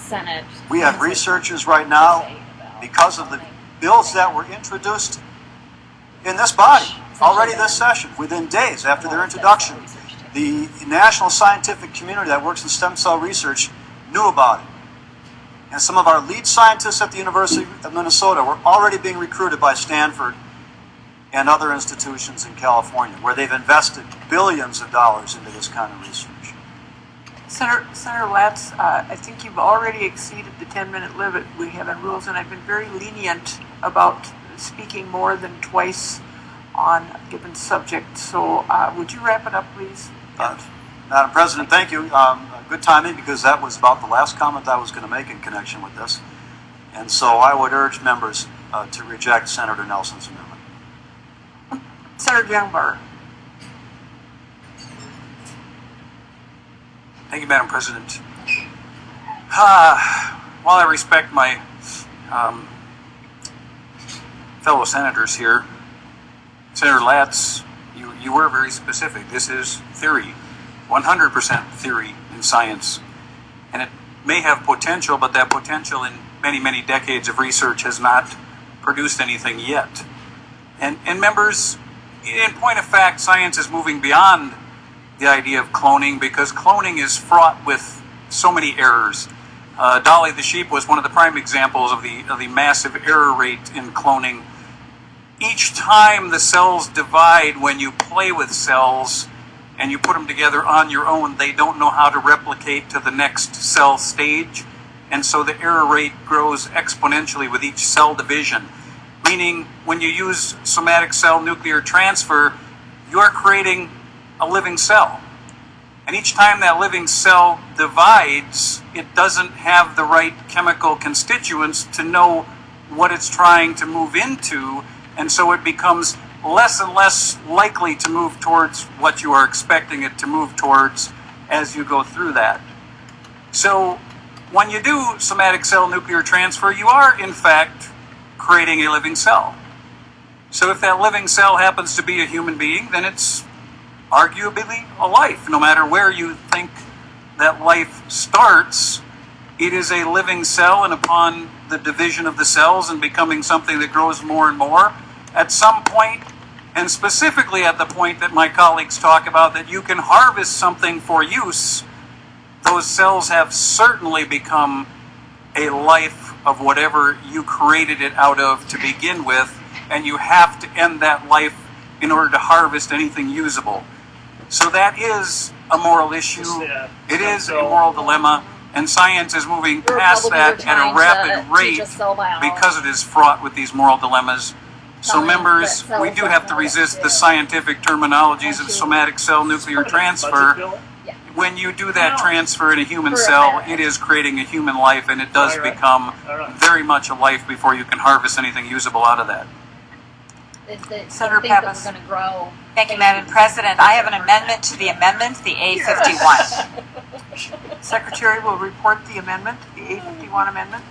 Senate. We have researchers right now, because of the bills that were introduced in this body already this session, within days after their introduction. The national scientific community that works in stem cell research knew about it. And some of our lead scientists at the University of Minnesota were already being recruited by Stanford and other institutions in California, where they've invested billions of dollars into this kind of research. Senator Latz, I think you've already exceeded the 10-minute limit we have in rules, and I've been very lenient about speaking more than twice on a given subject. So would you wrap it up, please? Madam President, thank you. Good timing, because that was about the last comment I was going to make in connection with this. And so I would urge members to reject Senator Nelson's amendment. Senator Jungbauer. Thank you, Madam President. While I respect my fellow senators here, Senator Latz, you were very specific. This is theory, 100% theory in science. And it may have potential, but that potential in many, many decades of research has not produced anything yet. And members, in point of fact, science is moving beyond the idea of cloning, because cloning is fraught with so many errors. Dolly the sheep was one of the prime examples of the massive error rate in cloning. Each time the cells divide, when you play with cells and you put them together on your own, they don't know how to replicate to the next cell stage. And so the error rate grows exponentially with each cell division. Meaning, when you use somatic cell nuclear transfer, you're creating a living cell. And each time that living cell divides, it doesn't have the right chemical constituents to know what it's trying to move into, and so it becomes less and less likely to move towards what you are expecting it to move towards as you go through that. So when you do somatic cell nuclear transfer, you are in fact creating a living cell. So if that living cell happens to be a human being, then it's arguably a life. No matter where you think that life starts, it is a living cell, and upon the division of the cells and becoming something that grows more and more, at some point, and specifically at the point that my colleagues talk about, that you can harvest something for use, those cells have certainly become a life of whatever you created it out of to begin with, and you have to end that life in order to harvest anything usable. So that is a moral issue. It is a moral dilemma, and science is moving past that at a rapid rate because it is fraught with these moral dilemmas. So members, we do have to resist the scientific terminologies of somatic cell nuclear transfer. When you do that transfer in a human cell, it is creating a human life, and it does become very much a life before you can harvest anything usable out of that. Senator Pappas. Thank you, Madam President. I have an amendment to the amendment, the A51. Secretary will report the amendment, the A51 amendment.